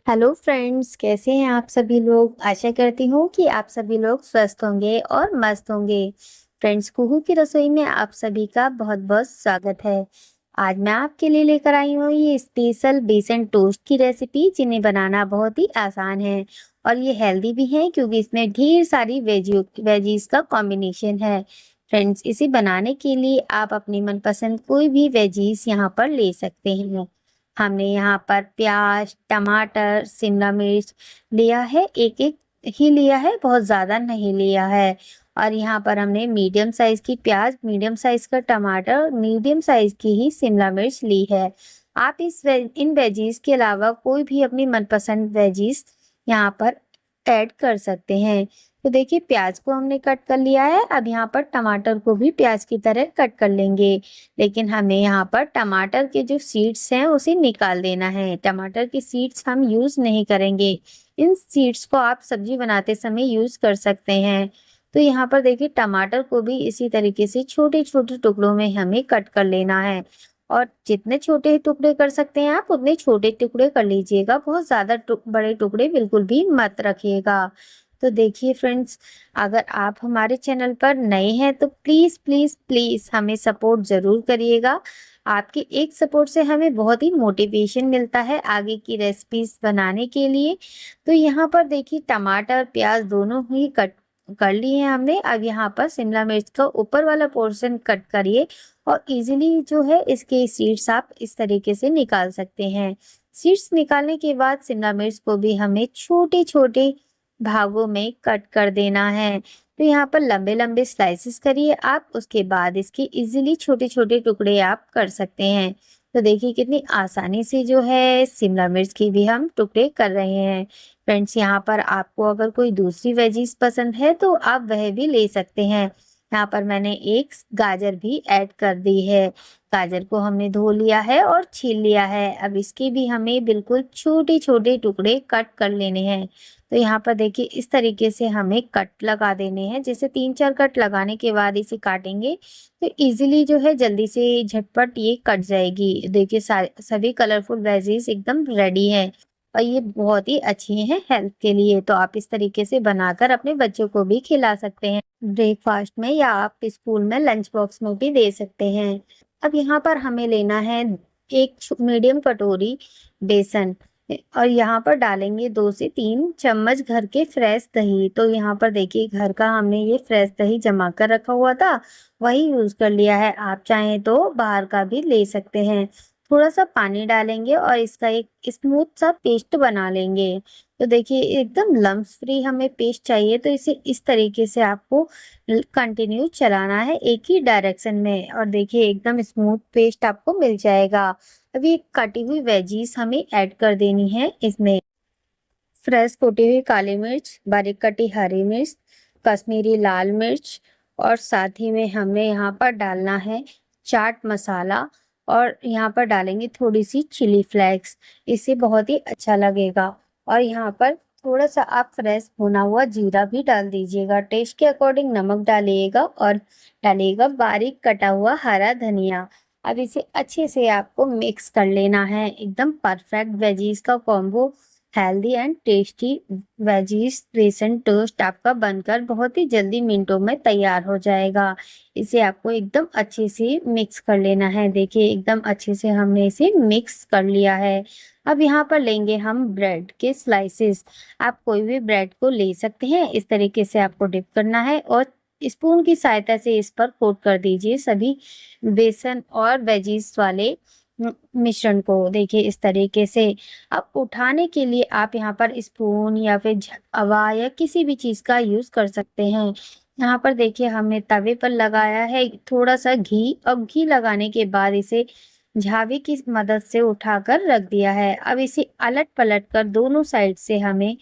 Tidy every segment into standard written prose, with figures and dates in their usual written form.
Hello friends, कैसे हैं आप सभी लोग। आशा करती हूँ कि आप सभी लोग स्वस्थ होंगे और मस्त होंगे। फ्रेंड्स, कुहू की रसोई में आप सभी का बहुत बहुत स्वागत है। आज मैं आपके लिए लेकर आई हूँ ये स्पेशल बेसन टोस्ट की रेसिपी, जिन्हें बनाना बहुत ही आसान है और ये हेल्दी भी है क्योंकि इसमें ढेर सारी वेजीज का कॉम्बिनेशन है। फ्रेंड्स, इसे बनाने के लिए आप अपनी मनपसंद कोई भी वेजीज यहाँ पर ले सकते हैं। हमने यहाँ पर प्याज, टमाटर, शिमला मिर्च लिया है, एक एक ही लिया है, बहुत ज्यादा नहीं लिया है। और यहाँ पर हमने मीडियम साइज की प्याज, मीडियम साइज का टमाटर, मीडियम साइज की ही शिमला मिर्च ली है। आप इन वेजीज के अलावा कोई भी अपनी मनपसंद वेजीज यहाँ पर ऐड कर सकते हैं। तो देखिए, प्याज को हमने कट कर लिया है। अब यहाँ पर टमाटर को भी प्याज की तरह कट कर लेंगे, लेकिन हमें यहाँ पर टमाटर के जो सीड्स हैं उसे निकाल देना है। टमाटर की सीड्स हम यूज नहीं करेंगे। इन सीड्स को आप सब्जी बनाते समय यूज कर सकते हैं। तो यहाँ पर देखिए, टमाटर को भी इसी तरीके से छोटे छोटे टुकड़ों में हमें कट कर लेना है। और जितने छोटे टुकड़े कर सकते हैं आप, उतने छोटे टुकड़े कर लीजिएगा। बहुत ज्यादा बड़े टुकड़े बिल्कुल भी मत रखिएगा। तो देखिए फ्रेंड्स, अगर आप हमारे चैनल पर नए हैं तो प्लीज प्लीज प्लीज हमें सपोर्ट जरूर करिएगा। आपके एक सपोर्ट से हमें बहुत ही मोटिवेशन मिलता है आगे की रेसिपीज बनाने के लिए। तो यहाँ पर देखिए, टमाटर प्याज दोनों ही कट कर लिए हैं हमने। अब यहाँ पर शिमला मिर्च का ऊपर वाला पोर्शन कट करिए और इजीली जो है इसके सीड्स आप इस तरीके से निकाल सकते हैं। सीड्स निकालने के बाद शिमला मिर्च को भी हमें छोटे छोटे भागों में कट कर देना है। तो यहाँ पर लंबे लंबे स्लाइसेस करिए आप, उसके बाद इसके इजीली छोटे छोटे टुकड़े आप कर सकते हैं। तो देखिए कितनी आसानी से जो है शिमला मिर्च की भी हम टुकड़े कर रहे हैं। फ्रेंड्स, यहाँ पर आपको अगर कोई दूसरी वेजीज पसंद है तो आप वह भी ले सकते हैं। यहाँ पर मैंने एक गाजर भी ऐड कर दी है। गाजर को हमने धो लिया है और छील लिया है। अब इसके भी हमें बिल्कुल छोटे छोटे टुकड़े कट कर लेने हैं। तो यहाँ पर देखिए, इस तरीके से हमें कट लगा देने हैं। जैसे 3-4 कट लगाने के बाद इसे काटेंगे तो इजीली जो है जल्दी से झटपट ये कट जाएगी। देखिए, सभी कलरफुल वेजीज एकदम रेडी है और ये बहुत ही अच्छी हैं हेल्थ के लिए। तो आप इस तरीके से बनाकर अपने बच्चों को भी खिला सकते हैं ब्रेकफास्ट में, या आप स्कूल में लंच बॉक्स में भी दे सकते हैं। अब यहाँ पर हमें लेना है एक मीडियम कटोरी बेसन और यहाँ पर डालेंगे 2 से 3 चम्मच घर के फ्रेश दही। तो यहाँ पर देखिए, घर का हमने ये फ्रेश दही जमा कर रखा हुआ था, वही यूज कर लिया है। आप चाहें तो बाहर का भी ले सकते हैं। थोड़ा सा पानी डालेंगे और इसका एक स्मूथ सा पेस्ट बना लेंगे। तो देखिए, एकदम लम्स फ्री हमें पेस्ट चाहिए, तो इसे इस तरीके से आपको कंटिन्यू चलाना है एक ही डायरेक्शन में। और देखिए, एकदम स्मूथ पेस्ट आपको मिल जाएगा। अभी कटी हुई वेजीज हमें ऐड कर देनी है इसमें। फ्रेश कुटी हुई काली मिर्च, बारीक कटी हरी मिर्च, कश्मीरी लाल मिर्च, और साथ ही में हमने यहाँ पर डालना है चाट मसाला, और यहाँ पर डालेंगे थोड़ी सी चिली फ्लेक्स। इससे बहुत ही अच्छा लगेगा। और यहाँ पर थोड़ा सा आप फ्रेश भुना हुआ जीरा भी डाल दीजिएगा। टेस्ट के अकॉर्डिंग नमक डालिएगा और डालिएगा बारीक कटा हुआ हरा धनिया। अब इसे अच्छे से आपको मिक्स कर लेना है। एकदम परफेक्ट वेजीज का combo, healthy and tasty veggies बेसन टोस्ट आपका बनकर बहुत ही जल्दी मिनटों में तैयार हो जाएगा। इसे आपको एकदम अच्छे से मिक्स कर लेना है। देखिए, एकदम अच्छे से हमने इसे मिक्स कर लिया है। अब यहाँ पर लेंगे हम ब्रेड के स्लाइसेस। आप कोई भी ब्रेड को ले सकते हैं। इस तरीके से आपको डिप करना है और स्पून की सहायता से इस पर कोट कर दीजिए सभी बेसन और वेजीज वाले मिश्रण को। देखिए, इस तरीके से। अब उठाने के लिए आप यहाँ पर स्पून या फिर झटवा या किसी भी चीज का यूज कर सकते हैं। यहाँ पर देखिए, हमने तवे पर लगाया है थोड़ा सा घी, और घी लगाने के बाद इसे झावे की मदद से उठाकर रख दिया है। अब इसे अलट पलट कर दोनों साइड से हमें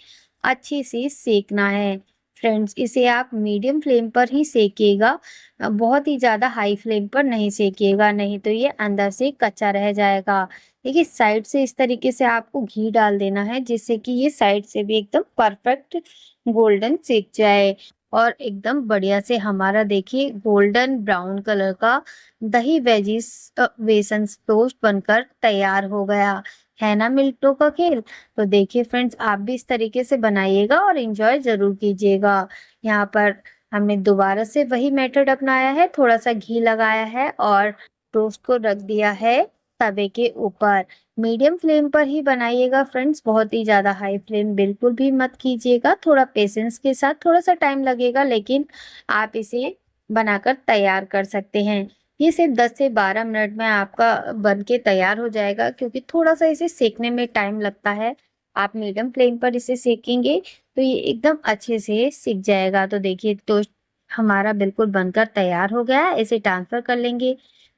अच्छे से सेकना है। फ्रेंड्स, इसे आप मीडियम फ्लेम पर ही सेकिएगा, बहुत ही ज्यादा हाई फ्लेम पर नहीं सेकिएगा, नहीं तो ये अंदर से कच्चा रह जाएगा। देखिए, साइड से इस तरीके से आपको घी डाल देना है, जिससे कि ये साइड से भी एकदम परफेक्ट गोल्डन सेक जाए। और एकदम बढ़िया से हमारा देखिए गोल्डन ब्राउन कलर का दही वेजीज बेसन टोस्ट बनकर तैयार हो गया। है ना मिनटों का खेल। तो देखिए फ्रेंड्स, आप भी इस तरीके से बनाइएगा और एंजॉय ज़रूर कीजिएगा। यहाँ पर हमने दोबारा से वही मेथड अपनाया है, थोड़ा-सा घी लगाया है और टोस्ट को रख दिया है तवे के ऊपर। मीडियम फ्लेम पर ही बनाइएगा फ्रेंड्स, बहुत ही ज़्यादा हाई फ्लेम बिल्कुल भी मत कीजिएगा। थोड़ा पेशेंस के साथ, थोड़ा-सा टाइम लगेगा, लेकिन आप इसे बनाकर तैयार कर सकते हैं। ये सिर्फ 10 से 12 मिनट में आपका बन के तैयार हो जाएगा, क्योंकि थोड़ा-सा इसे सेकने में टाइम लगता है। आप मीडियम फ्लेम पर इसे सेकेंगे तो ये एकदम अच्छे से सिक जाएगा। तो देखिए टोस्ट हमारा बिल्कुल बनकर तैयार हो गया है। इसे ट्रांसफर कर लेंगे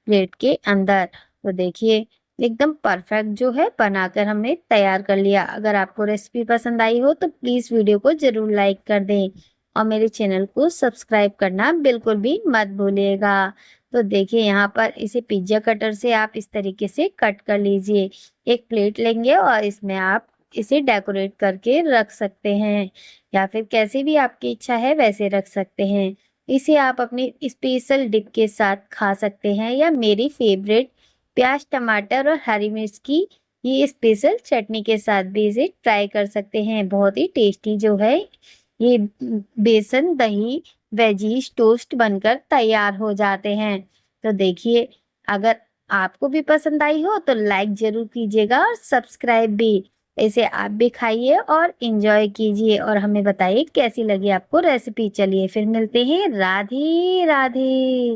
प्लेट के अंदर। तो देखिए एकदम परफेक्ट जो है बनाकर हमने तैयार कर लिया। अगर आपको रेसिपी पसंद आई हो तो प्लीज़ वीडियो को ज़रूर लाइक कर दें और मेरे चैनल को सब्सक्राइब करना बिल्कुल भी मत भूलिएगा। तो देखिए यहाँ पर इसे पिज्ज़ा कटर से आप इस तरीके से कट कर लीजिए। एक प्लेट लेंगे और इसमें आप इसे डेकोरेट करके रख सकते हैं, या फिर कैसे भी आपकी इच्छा है वैसे रख सकते हैं। इसे आप अपनी स्पेशल डिप के साथ खा सकते हैं, या मेरी फेवरेट प्याज, टमाटर और हरी मिर्च की ये स्पेशल चटनी के साथ भी इसे ट्राई कर सकते हैं। बहुत ही टेस्टी जो है ये बेसन, दही, वेजीज टोस्ट बनकर तैयार हो जाते हैं। तो देखिए, अगर आपको भी पसंद आई हो तो लाइक ज़रूर कीजिएगा और सब्सक्राइब भी। इसे आप भी खाइए और एंजॉय कीजिए और हमें बताइए कैसी लगी आपको रेसिपी। चलिए फिर मिलते हैं। राधे राधे।